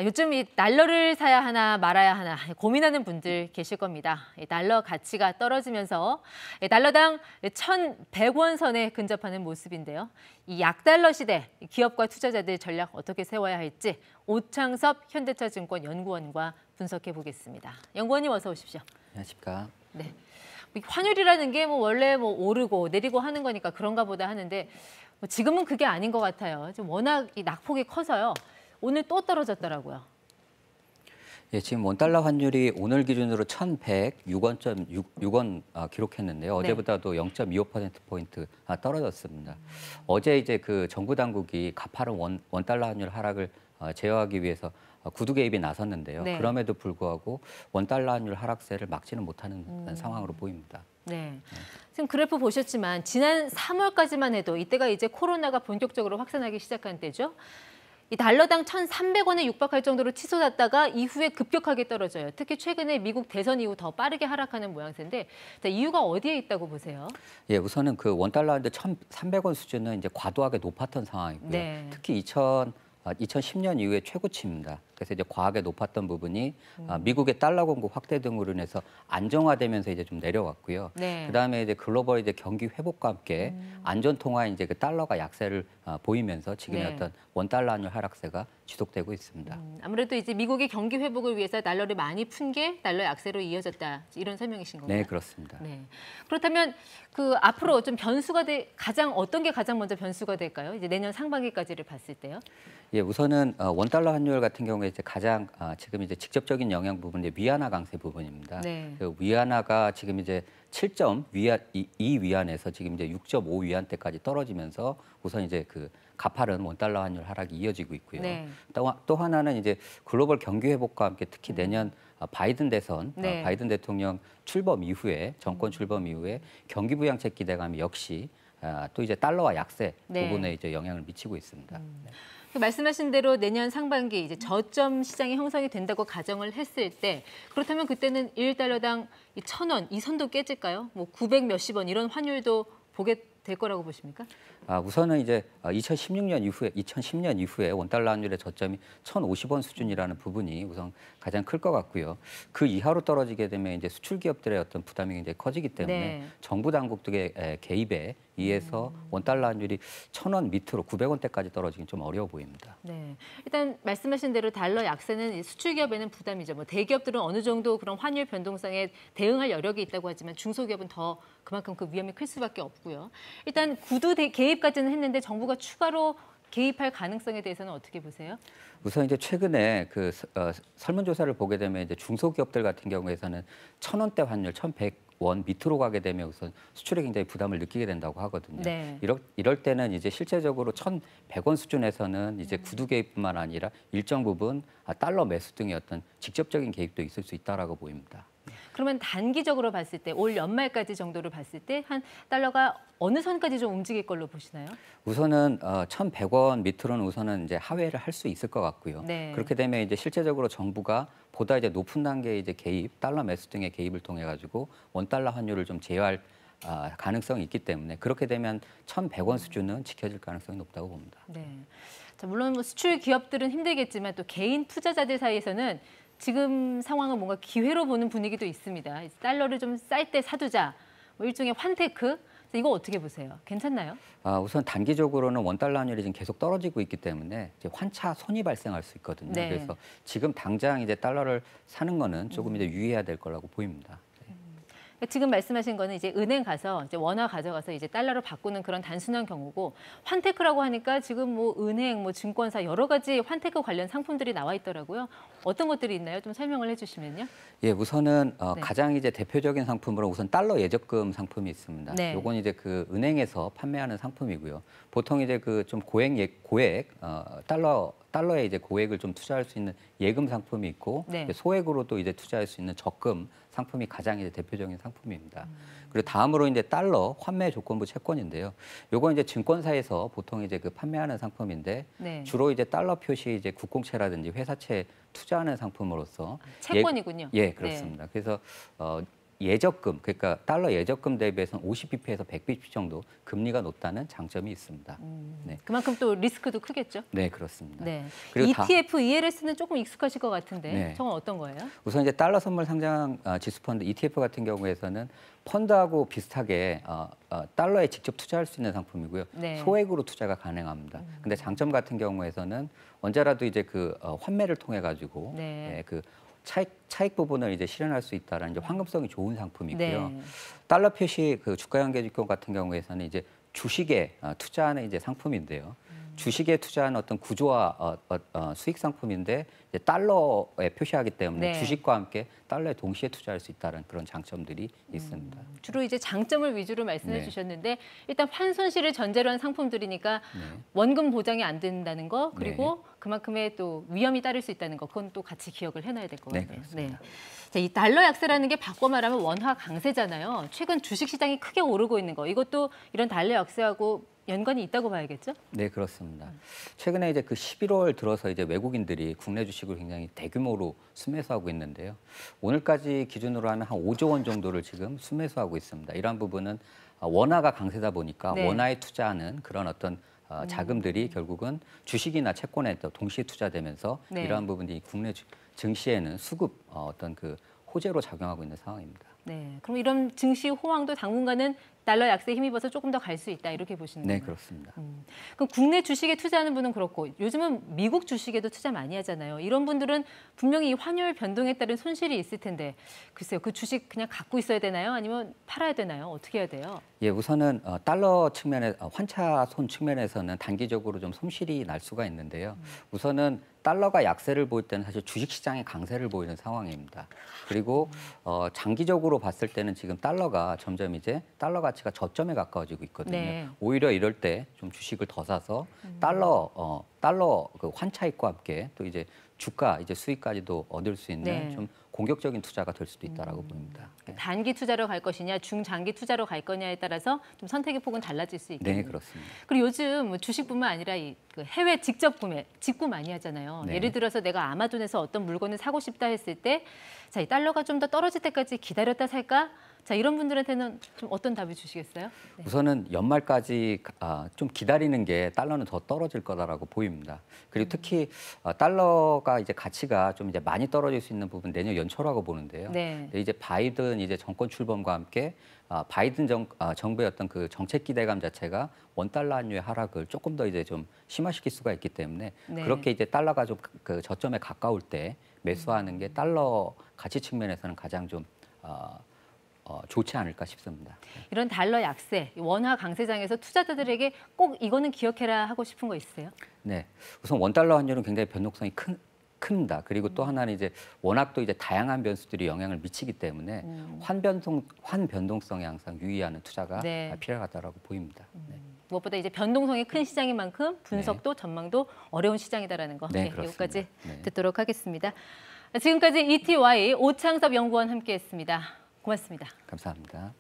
요즘 이 달러를 사야 하나 말아야 하나 고민하는 분들 계실 겁니다. 달러 가치가 떨어지면서 달러당 1,100원 선에 근접하는 모습인데요. 이 약달러 시대 기업과 투자자들 전략 어떻게 세워야 할지 오창섭 현대차증권 연구원과 분석해 보겠습니다. 연구원님 어서 오십시오. 안녕하십니까. 네. 환율이라는 게 원래 오르고 내리고 하는 거니까 그런가 보다 하는데 지금은 그게 아닌 것 같아요. 좀 워낙 이 낙폭이 커서요. 오늘 또 떨어졌더라고요. 예, 지금 원달러 환율이 오늘 기준으로 1,106원 기록했는데요. 어제보다도 0.25%포인트 떨어졌습니다. 어제 이제 그 정부 당국이 가파른 원달러 환율 하락을 제어하기 위해서 구두 개입이 나섰는데요. 네. 그럼에도 불구하고 원달러 환율 하락세를 막지는 못하는 상황으로 보입니다. 네. 지금 그래프 보셨지만 지난 3월까지만 해도 이때가 이제 코로나가 본격적으로 확산하기 시작한 때죠. 이 달러당 1,300원에 육박할 정도로 치솟았다가 이후에 급격하게 떨어져요. 특히 최근에 미국 대선 이후 더 빠르게 하락하는 모양새인데 이유가 어디에 있다고 보세요? 예, 우선은 그 원달러 환율 1,300원 수준은 이제 과도하게 높았던 상황이고요. 네. 특히 2010년 이후에 최고치입니다. 그래서 이제 과하게 높았던 부분이 미국의 달러 공급 확대 등으로 인해서 안정화되면서 이제 좀 내려왔고요. 네. 그다음에 이제 글로벌 이제 경기 회복과 함께 안전 통화에 이제 그 달러가 약세를 보이면서 지금의 네. 어떤 원달러 환율 하락세가 지속되고 있습니다. 아무래도 이제 미국의 경기 회복을 위해서 달러를 많이 푼 게 달러 약세로 이어졌다 이런 설명이신 건가요? 네, 그렇습니다. 네. 그렇다면 그 앞으로 좀 변수가 어떤 게 가장 먼저 변수가 될까요? 이제 내년 상반기까지를 봤을 때요. 예, 우선은 원달러 환율 같은 경우에 이제 가장 지금 이제 직접적인 영향 부분이 위안화 강세 부분입니다. 네. 그 위안화가 지금 이제 7.2위안에서 지금 이제 6.5위안대까지 떨어지면서 우선 이제 그 가파른 원달러 환율 하락이 이어지고 있고요. 네. 또 하나는 이제 글로벌 경기 회복과 함께 특히 내년 바이든 대선, 네. 바이든 대통령 출범 이후에 정권 출범 이후에 경기 부양책 기대감이 역시 또 이제 달러와 약세 네. 부분에 이제 영향을 미치고 있습니다. 네. 말씀하신 대로 내년 상반기 이제 저점 시장이 형성이 된다고 가정을 했을 때 그렇다면 그때는 1달러당 1,000원 이 선도 깨질까요? 900 몇십 원 이런 환율도 보게 될 거라고 보십니까? 우선은 이제 2010년 이후에 원달러 환율의 저점이 1,050원 수준이라는 부분이 우선 가장 클 것 같고요. 그 이하로 떨어지게 되면 이제 수출 기업들의 어떤 부담이 굉장히 커지기 때문에 네. 정부 당국들의 개입에 의해서 원달러 환율이 1,000원 밑으로 900원대까지 떨어지긴 좀 어려워 보입니다. 네, 일단 말씀하신 대로 달러 약세는 수출 기업에는 부담이죠. 대기업들은 어느 정도 그런 환율 변동성에 대응할 여력이 있다고 하지만 중소기업은 더 그만큼 그 위험이 클 수밖에 없고요. 일단 구두 개입까지는 했는데 정부가 추가로 개입할 가능성에 대해서는 어떻게 보세요? 우선 이제 최근에 그 설문조사를 보게 되면 이제 중소기업들 같은 경우에서는 1,000원대 환율 1,100원 밑으로 가게 되면 우선 수출에 굉장히 부담을 느끼게 된다고 하거든요. 네. 이럴 때는 이제 실제적으로 1,100원 수준에서는 이제 구두 개입뿐만 아니라 일정 부분 달러 매수 등의 어떤 직접적인 개입도 있을 수 있다라고 보입니다. 그러면 단기적으로 봤을 때 올 연말까지 정도를 봤을 때 한 달러가 어느 선까지 좀 움직일 걸로 보시나요? 우선은 1,100원 밑으로는 우선은 이제 하회를 할 수 있을 것 같고요. 네. 그렇게 되면 이제 실제적으로 정부가 보다 이제 높은 단계의 이제 개입, 달러 매수 등의 개입을 통해 가지고 원달러 환율을 좀 제어할 가능성이 있기 때문에 그렇게 되면 1,100원 수준은 지켜질 가능성이 높다고 봅니다. 네. 자, 물론 수출 기업들은 힘들겠지만 또 개인 투자자들 사이에서는 지금 상황은 뭔가 기회로 보는 분위기도 있습니다. 달러를 좀 쌀 때 사두자, 일종의 환테크. 이거 어떻게 보세요? 괜찮나요? 우선 단기적으로는 원달러 환율이 지금 계속 떨어지고 있기 때문에 이제 환차 손이 발생할 수 있거든요. 네. 그래서 지금 당장 이제 달러를 사는 거는 조금 이제 유의해야 될 거라고 보입니다. 지금 말씀하신 거는 이제 은행 가서 이제 원화 가져가서 이제 달러로 바꾸는 그런 단순한 경우고 환테크라고 하니까 지금 은행, 증권사 여러 가지 환테크 관련 상품들이 나와 있더라고요. 어떤 것들이 있나요? 좀 설명을 해주시면요. 예, 우선은 네. 가장 이제 대표적인 상품으로 우선 달러 예적금 상품이 있습니다. 네. 요건 이제 그 은행에서 판매하는 상품이고요. 보통 이제 그 좀 고액 달러에 이제 고액을 좀 투자할 수 있는 예금 상품이 있고 네. 소액으로도 이제 투자할 수 있는 적금 상품이 가장 이제 대표적인 상품입니다. 그리고 다음으로 이제 달러 환매 조건부 채권인데요. 요건 이제 증권사에서 보통 이제 그 판매하는 상품인데 네. 주로 이제 달러 표시 이제 국공채라든지 회사채 투자하는 상품으로서 채권이군요. 예, 그렇습니다. 네. 그래서 예적금, 그러니까 달러 예적금 대비해서는 50bp에서 100bp 정도 금리가 높다는 장점이 있습니다. 네. 그만큼 또 리스크도 크겠죠? 네, 그렇습니다. 네. 그리고 ETF, ELS는 조금 익숙하실 것 같은데 네. 저건 어떤 거예요? 우선 이제 달러 선물 상장 지수 펀드 ETF 같은 경우에서는 펀드하고 비슷하게 달러에 직접 투자할 수 있는 상품이고요. 네. 소액으로 투자가 가능합니다. 근데 장점 같은 경우에서는 언제라도 이제 그 환매를 통해 가지고 네. 그 차익 부분을 이제 실현할 수 있다라는 이제 황금성이 좋은 상품이고요. 네. 달러 표시 그 주가 연계지권 같은 경우에서는 이제 주식에 투자하는 이제 상품인데요. 주식에 투자하는 어떤 구조화 수익 상품인데 이제 달러에 표시하기 때문에 네. 주식과 함께 달러에 동시에 투자할 수 있다는 그런 장점들이 있습니다. 주로 이제 장점을 위주로 말씀해 네. 주셨는데 일단 환손실을 전제로 한 상품들이니까 네. 원금 보장이 안 된다는 거 그리고 그만큼의 또 위험이 따를 수 있다는 거 그건 또 같이 기억을 해놔야 될 것 네, 같네요. 그렇습니다. 자, 이 달러 약세라는 게 바꿔 말하면 원화 강세잖아요. 최근 주식 시장이 크게 오르고 있는 거 이것도 이런 달러 약세하고 연관이 있다고 봐야겠죠? 네, 그렇습니다. 최근에 이제 그 11월 들어서 이제 외국인들이 국내 주식을 굉장히 대규모로 순매수하고 있는데요. 오늘까지 기준으로 하면 한 5조 원 정도를 지금 순매수하고 있습니다. 이러한 부분은 원화가 강세다 보니까 네. 원화에 투자하는 그런 어떤 자금들이 결국은 주식이나 채권에 또 동시에 투자되면서 네. 이러한 부분이 국내 증시에는 수급 어떤 그 호재로 작용하고 있는 상황입니다. 네. 그럼 이런 증시 호황도 당분간은 달러 약세에 힘입어서 조금 더 갈 수 있다 이렇게 보시는 네, 건가요? 그렇습니다. 그럼 국내 주식에 투자하는 분은 그렇고 요즘은 미국 주식에도 투자 많이 하잖아요. 이런 분들은 분명히 이 환율 변동에 따른 손실이 있을 텐데 글쎄요. 그 주식 그냥 갖고 있어야 되나요? 아니면 팔아야 되나요? 어떻게 해야 돼요? 예, 우선은 달러 측면에 환차손 측면에서는 단기적으로 좀 손실이 날 수가 있는데요. 우선은 달러가 약세를 보일 때는 사실 주식시장이 강세를 보이는 상황입니다. 그리고 장기적으로 봤을 때는 지금 달러가 점점 이제 달러 가치가 저점에 가까워지고 있거든요. 네. 오히려 이럴 때 좀 주식을 더 사서 달러 그 환차익과 함께 또 이제 주가 이제 수익까지도 얻을 수 있는 네. 좀 공격적인 투자가 될 수도 있다라고 보입니다. 네. 단기 투자로 갈 것이냐, 중장기 투자로 갈 거냐에 따라서 좀 선택의 폭은 달라질 수 있겠네요. 네, 그렇습니다. 그리고 요즘 뭐 주식뿐만 아니라 그 해외 직접 구매, 직구 많이 하잖아요. 네. 예를 들어서 내가 아마존에서 어떤 물건을 사고 싶다 했을 때, 자, 이 달러가 좀 더 떨어질 때까지 기다렸다 살까? 자, 이런 분들한테는 좀 어떤 답을 주시겠어요? 네. 우선은 연말까지 좀 기다리는 게 달러는 더 떨어질 거다라고 보입니다. 그리고 특히 달러가 이제 가치가 좀 이제 많이 떨어질 수 있는 부분 내년 연초라고 보는데요. 네. 근데 이제 바이든 이제 정권 출범과 함께 바이든 정부의 어떤 그 정책 기대감 자체가 원 달러 환율의 하락을 조금 더 이제 좀 심화시킬 수가 있기 때문에 네. 그렇게 이제 달러가 좀 그 저점에 가까울 때 매수하는 게 달러 가치 측면에서는 가장 좀 좋지 않을까 싶습니다. 이런 달러 약세, 원화 강세장에서 투자자들에게 꼭 이거는 기억해라 하고 싶은 거 있으세요? 네, 우선 원 달러 환율은 굉장히 변동성이 큽니다. 그리고 또 하나는 이제 워낙 또 이제 다양한 변수들이 영향을 미치기 때문에 환변동성에 항상 유의하는 투자가 네. 필요하다라고 보입니다. 네. 무엇보다 이제 변동성이 큰 시장인 만큼 분석도 전망도 어려운 시장이다라는 거. 네, 이것까지 네. 듣도록 하겠습니다. 지금까지 ETY 오창섭 연구원 함께했습니다. 고맙습니다. 감사합니다.